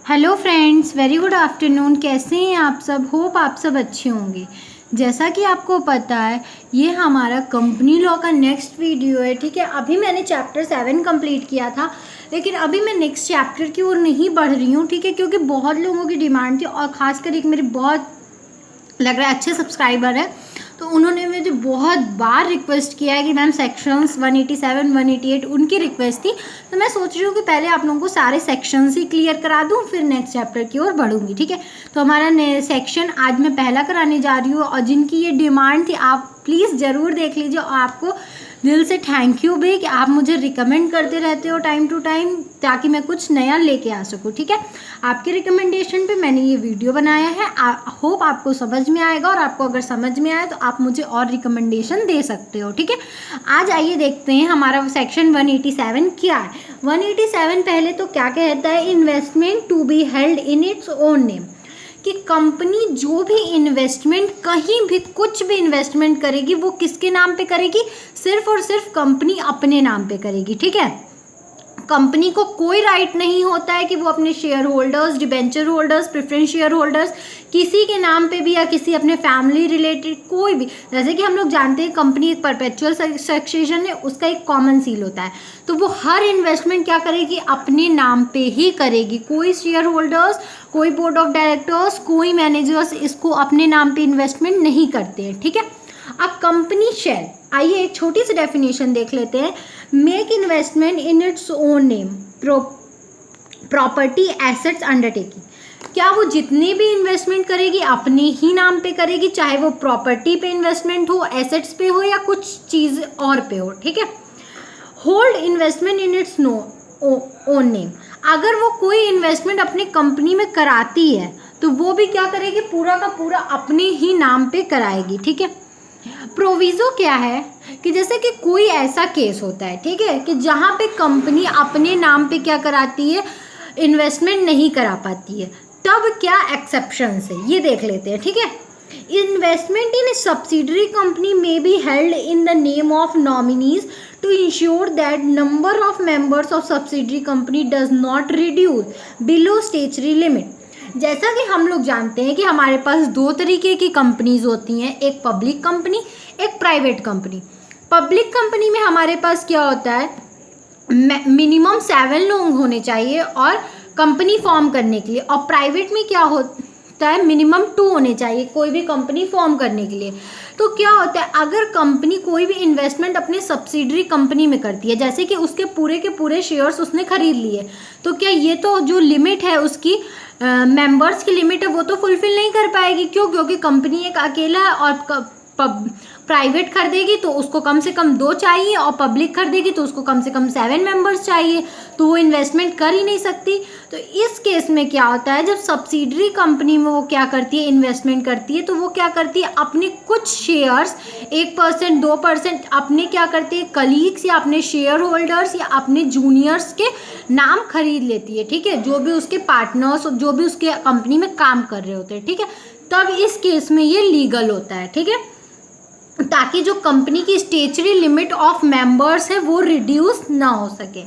Hello friends, very good afternoon. कैसे हैं आप सब? होप आप सब अच्छे होंगे। जैसा कि आपको पता है, ये हमारा कंपनी लॉ का नेक्स्ट वीडियो है। ठीक है, अभी मैंने चैप्टर 7 कंप्लीट किया था, लेकिन अभी मैं नेक्स्ट चैप्टर की ओर नहीं बढ़ रही हूँ। ठीक है, क्योंकि बहुत लोगों की डिमांड थी और ख़ासकर एक मेरी बहुत लग रहा है अच्छे सब्सक्राइबर है, तो उन्होंने मुझे बहुत बार रिक्वेस्ट किया है कि मैम सेक्शंस 187 188 उनकी रिक्वेस्ट थी। तो मैं सोच रही हूँ कि पहले आप लोगों को सारे सेक्शंस ही क्लियर करा दूँ, फिर नेक्स्ट चैप्टर की ओर बढ़ूंगी। ठीक है, तो हमारा सेक्शन आज मैं पहला कराने जा रही हूँ और जिनकी ये डिमांड थी आप प्लीज़ ज़रूर देख लीजिए। और आपको दिल से थैंक यू भी कि आप मुझे रिकमेंड करते रहते हो टाइम टू टाइम, ताकि मैं कुछ नया लेके आ सकूँ। ठीक है, आपके रिकमेंडेशन पे मैंने ये वीडियो बनाया है। होप आपको समझ में आएगा, और आपको अगर समझ में आए तो आप मुझे और रिकमेंडेशन दे सकते हो। ठीक है, आज आइए देखते हैं हमारा सेक्शन 187 क्या है। 187 पहले तो क्या कहता है, investment to be held in its own name, कि कंपनी जो भी इन्वेस्टमेंट, कहीं भी कुछ भी इन्वेस्टमेंट करेगी वो किसके नाम पे करेगी? सिर्फ और सिर्फ कंपनी अपने नाम पे करेगी। ठीक है, कंपनी को कोई राइट नहीं होता है कि वो अपने share holders, debenture holders, preference share holders किसी के नाम पे भी, या किसी अपने फैमिली रिलेटेड कोई भी, जैसे कि हम लोग जानते हैं कंपनी एक परपेचुअल सक्सेशन है, उसका एक कॉमन सील होता है, तो वो हर इन्वेस्टमेंट क्या करेगी? अपने नाम पे ही करेगी। कोई शेयर होल्डर्स, कोई बोर्ड ऑफ डायरेक्टर्स, कोई मैनेजर्स इसको अपने नाम पे इन्वेस्टमेंट नहीं करते हैं। ठीक है, अ कंपनी शेल, आइए एक छोटी सी डेफिनेशन देख लेते हैं। मेक इन्वेस्टमेंट इन its own name, property assets undertaking, क्या वो जितनी भी इन्वेस्टमेंट करेगी अपने ही नाम पे करेगी, चाहे वो प्रॉपर्टी पे इन्वेस्टमेंट हो, एसेट्स पे हो, या कुछ चीज़ और पे हो। ठीक है, होल्ड इन्वेस्टमेंट इन इट्स ओन नेम, अगर वो कोई इन्वेस्टमेंट अपनी कंपनी में कराती है तो वो भी क्या करेगी? पूरा का पूरा अपने ही नाम पे कराएगी। ठीक है, प्रोविज़ो क्या है कि जैसे कि कोई ऐसा केस होता है, ठीक है, कि जहाँ पे कंपनी अपने नाम पे क्या कराती है? इन्वेस्टमेंट नहीं करा पाती है, तब क्या एक्सेप्शंस है ये देख लेते हैं। ठीक है, इन्वेस्टमेंट इन सब्सिडरी कंपनी में be held in the name of nominees to ensure that number of members of subsidiary company does not reduce below statutory limit. जैसा कि हम लोग जानते हैं कि हमारे पास दो तरीके की कंपनीज होती हैं, एक पब्लिक कंपनी, एक प्राइवेट कंपनी। पब्लिक कंपनी में हमारे पास क्या होता है? मिनिमम 7 लोग होने चाहिए और कंपनी फॉर्म करने के लिए, और प्राइवेट में क्या होता है? मिनिमम 2 होने चाहिए कोई भी कंपनी फॉर्म करने के लिए। तो क्या होता है, अगर कंपनी कोई भी इन्वेस्टमेंट अपने सब्सिडरी कंपनी में करती है, जैसे कि उसके पूरे के पूरे शेयर्स उसने खरीद लिए, तो क्या ये तो जो लिमिट है उसकी मेंबर्स की लिमिट है वो तो फुलफिल नहीं कर पाएगी। क्यों? क्योंकि कंपनी एक अकेला है, और प्राइवेट खरीदेगी तो उसको कम से कम 2 चाहिए, और पब्लिक खरीदेगी तो उसको कम से कम 7 मेंबर्स चाहिए, तो वो इन्वेस्टमेंट कर ही नहीं सकती। तो इस केस में क्या होता है, जब सब्सिडरी कंपनी में वो क्या करती है? इन्वेस्टमेंट करती है, तो वो क्या करती है? अपने कुछ शेयर्स 1% 2% अपने क्या करती है? कलीग्स या अपने शेयर होल्डर्स या अपने जूनियर्स के नाम खरीद लेती है। ठीक है, जो भी उसके पार्टनर्स, जो भी उसके कंपनी में काम कर रहे होते हैं। ठीक है, तब इस केस में ये लीगल होता है। ठीक है, ताकि जो कंपनी की स्टेचुरी लिमिट ऑफ मेंबर्स है वो रिड्यूस ना हो सके।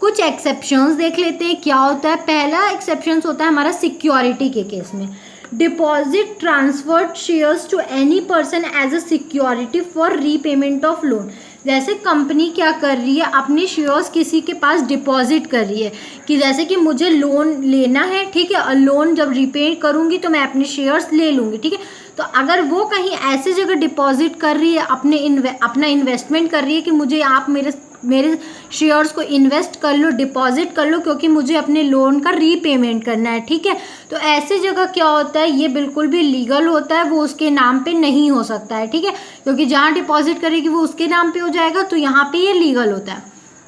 कुछ एक्सेप्शंस देख लेते हैं क्या होता है। पहला एक्सेप्शंस होता है हमारा सिक्योरिटी के केस में, deposit transferred shares to any person as a security for repayment of loan. जैसे कंपनी क्या कर रही है? अपने शेयर्स किसी के पास डिपॉजिट कर रही है, कि जैसे कि मुझे लोन लेना है, ठीक है, और लोन जब रिपे करूंगी तो मैं अपने शेयर्स ले लूँगी। ठीक है, तो अगर वो कहीं ऐसी जगह डिपॉजिट कर रही है, अपना इन्वेस्टमेंट कर रही है कि मुझे आप मेरे शेयर्स को इन्वेस्ट कर लो, डिपॉजिट कर लो, क्योंकि मुझे अपने लोन का रीपेमेंट करना है। ठीक है, तो ऐसी जगह क्या होता है? ये बिल्कुल भी लीगल होता है, वो उसके नाम पे नहीं हो सकता है। ठीक है, क्योंकि जहाँ डिपॉजिट करेगी वो उसके नाम पे हो जाएगा, तो यहाँ पे ये लीगल होता है।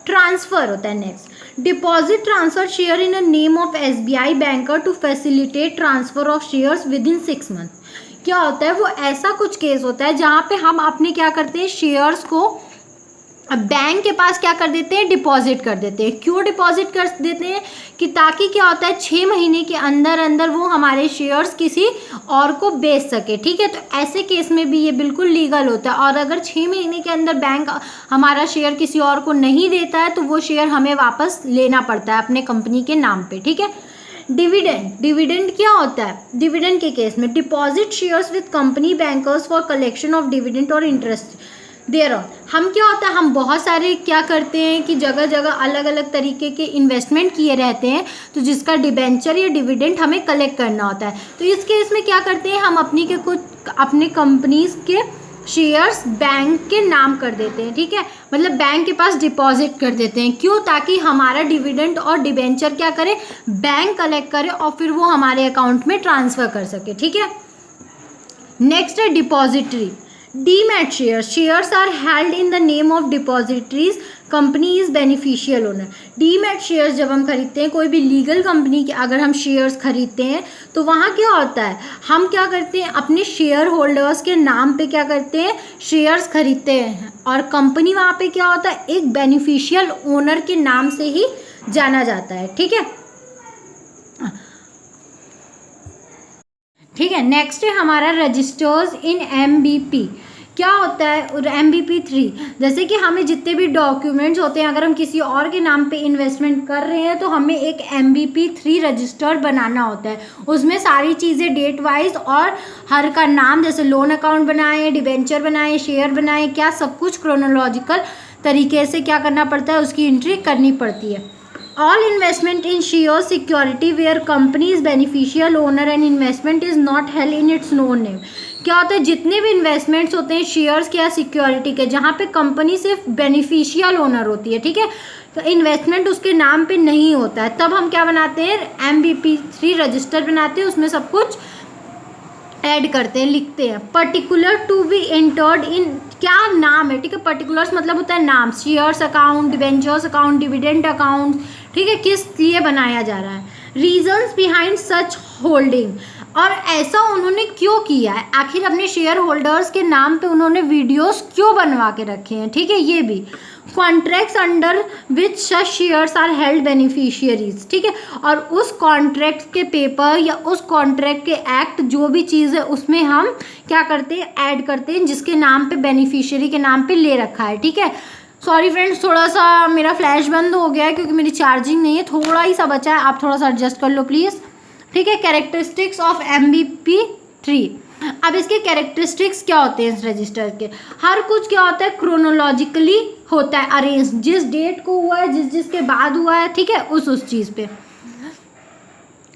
ट्रांसफर होता है next, deposit transfer share in a name of SBI banker to facilitate transfer of shares within 6 month. क्या होता है? वो ऐसा कुछ केस होता है जहाँ पे हम अपने क्या करते हैं? शेयर्स को बैंक के पास क्या कर देते हैं? डिपॉजिट कर देते हैं। क्यों डिपॉजिट कर देते हैं? कि ताकि क्या होता है, 6 महीने के अंदर अंदर वो हमारे शेयर्स किसी और को बेच सके। ठीक है, तो ऐसे केस में भी ये बिल्कुल लीगल होता है। और अगर 6 महीने के अंदर बैंक हमारा शेयर किसी और को नहीं देता है तो वो शेयर हमें वापस लेना पड़ता है अपने कंपनी के नाम पे। ठीक है, डिविडेंड क्या होता है? डिविडेंड के केस में deposit shares with company bankers for collection of dividend और इंटरेस्ट देयर ऑन। हम क्या होता है, हम बहुत सारे क्या करते हैं कि जगह जगह अलग अलग तरीके के इन्वेस्टमेंट किए रहते हैं, तो जिसका डिबेंचर या डिविडेंड हमें कलेक्ट करना होता है। तो इस केस में क्या करते हैं, हम अपने कंपनीज के शेयर्स बैंक के नाम कर देते हैं, ठीक है, मतलब बैंक के पास डिपॉजिट कर देते हैं। क्यों? ताकि हमारा डिविडेंड और डिबेंचर क्या करे, बैंक कलेक्ट करे और फिर वो हमारे अकाउंट में ट्रांसफ़र कर सके, ठीक है। नेक्स्ट है depository. Demat shares are held in the name of depositories, company is beneficial owner. Demat shares जब हम खरीदते हैं, कोई भी लीगल कंपनी के अगर हम शेयर्स खरीदते हैं तो वहाँ क्या होता है, हम क्या करते हैं, अपने शेयर होल्डर्स के नाम पे क्या करते हैं, शेयर्स खरीदते हैं, और कंपनी वहाँ पे क्या होता है, एक बेनिफिशियल ओनर के नाम से ही जाना जाता है, ठीक है। ठीक है, नेक्स्ट है हमारा रजिस्टर्स इन MBP। क्या होता है MBP 3? जैसे कि हमें जितने भी डॉक्यूमेंट्स होते हैं, अगर हम किसी और के नाम पे इन्वेस्टमेंट कर रहे हैं तो हमें एक MBP 3 रजिस्टर बनाना होता है। उसमें सारी चीज़ें डेट वाइज और हर का नाम, जैसे लोन अकाउंट बनाए, डिबेंचर बनाए, शेयर बनाए, क्या सब कुछ क्रोनोलॉजिकल तरीके से क्या करना पड़ता है, उसकी एंट्री करनी पड़ती है। All investment in shares security where company is beneficial owner and investment is not held in its own name। क्या होता है, जितने भी इन्वेस्टमेंट्स होते हैं शेयर्स के या सिक्योरिटी के, जहाँ पे कंपनी सिर्फ बेनिफिशियल ओनर होती है, ठीक है, तो इन्वेस्टमेंट उसके नाम पे नहीं होता है, तब हम क्या बनाते हैं, MBP 3 रजिस्टर बनाते हैं, उसमें सब कुछ ऐड करते हैं, लिखते हैं। Particular to be entered in, क्या नाम है, ठीक है, पर्टिकुलर्स मतलब होता है नाम, shares account, debentures account, dividend account, ठीक है, किस लिए बनाया जा रहा है। रीजंस बिहाइंड सच होल्डिंग, और ऐसा उन्होंने क्यों किया है, आखिर अपने शेयर होल्डर्स के नाम पे उन्होंने वीडियोस क्यों बनवा के रखे हैं, ठीक है, ये भी। Contracts under which such shares are held beneficiaries, ठीक है, और उस कॉन्ट्रैक्ट के पेपर या उस कॉन्ट्रैक्ट के एक्ट, जो भी चीज़ है उसमें हम क्या करते हैं, ऐड करते हैं, जिसके नाम पे बेनिफिशियरी के नाम पे ले रखा है, ठीक है। सॉरी फ्रेंड्स, थोड़ा सा मेरा फ्लैश बंद हो गया है क्योंकि मेरी चार्जिंग नहीं है, थोड़ा ही सा बचा है, आप थोड़ा सा एडजस्ट कर लो प्लीज़, ठीक है। Characteristics of MBP 3। अब इसके कैरेक्टरिस्टिक्स क्या होते हैं इस रजिस्टर के, हर कुछ क्या होता है, क्रोनोलॉजिकली होता है अरेंज, जिस डेट को हुआ है, जिसके बाद हुआ है, ठीक है, उस चीज़ पे।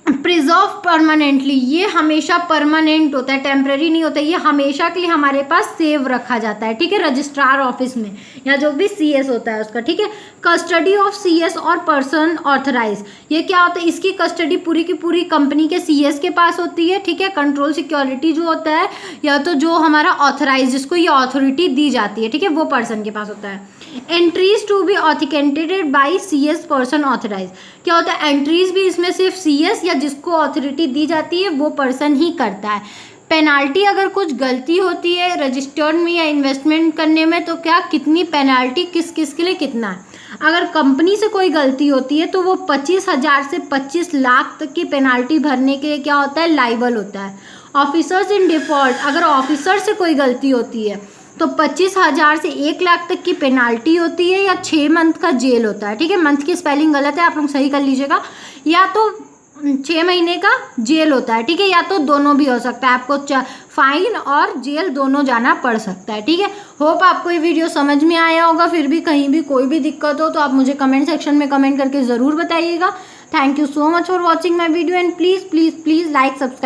प्रिजर्व परमानेंटली, ये हमेशा परमानेंट होता है, टेम्प्रेरी नहीं होता है, ये हमेशा के लिए हमारे पास सेव रखा जाता है, ठीक है, रजिस्ट्रार ऑफिस में या जो भी CS होता है उसका, ठीक है। कस्टडी ऑफ CS और पर्सन ऑथराइज, ये क्या होता है, इसकी कस्टडी पूरी की पूरी कंपनी के CS के पास होती है, ठीक है। कंट्रोल सिक्योरिटी जो होता है, या तो जो हमारा ऑथराइज, जिसको ये अथॉरिटी दी जाती है, ठीक है, वो पर्सन के पास होता है। Entries to be authenticated by CS person authorise, क्या होता है, एंट्रीज भी इसमें सिर्फ CS या जिसको अथॉरिटी दी जाती है वो पर्सन ही करता है। पेनाल्टी, अगर कुछ गलती होती है रजिस्टर्ड में या इन्वेस्टमेंट करने में, तो क्या, कितनी पेनाल्टी, किस किस के लिए कितना है। अगर कंपनी से कोई गलती होती है तो वो 25,000 से 25 लाख तक की पेनाल्टी भरने के लिए क्या होता है, लाइबल होता है। ऑफिसर्स इन डिफॉल्ट, अगर ऑफिसर से कोई गलती होती है तो 25,000 से 1 लाख तक की पेनाल्टी होती है, या 6 मंथ का जेल होता है, ठीक है। मंथ की स्पेलिंग गलत है, आप लोग सही कर लीजिएगा, या तो 6 महीने का जेल होता है, ठीक है, या तो दोनों भी हो सकता है, आपको फाइन और जेल दोनों जाना पड़ सकता है, ठीक है। होप आपको ये वीडियो समझ में आया होगा, फिर भी कहीं भी कोई भी दिक्कत हो तो आप मुझे कमेंट सेक्शन में कमेंट करके ज़रूर बताइएगा। Thank you so much for watching my video and please please please like subscribe.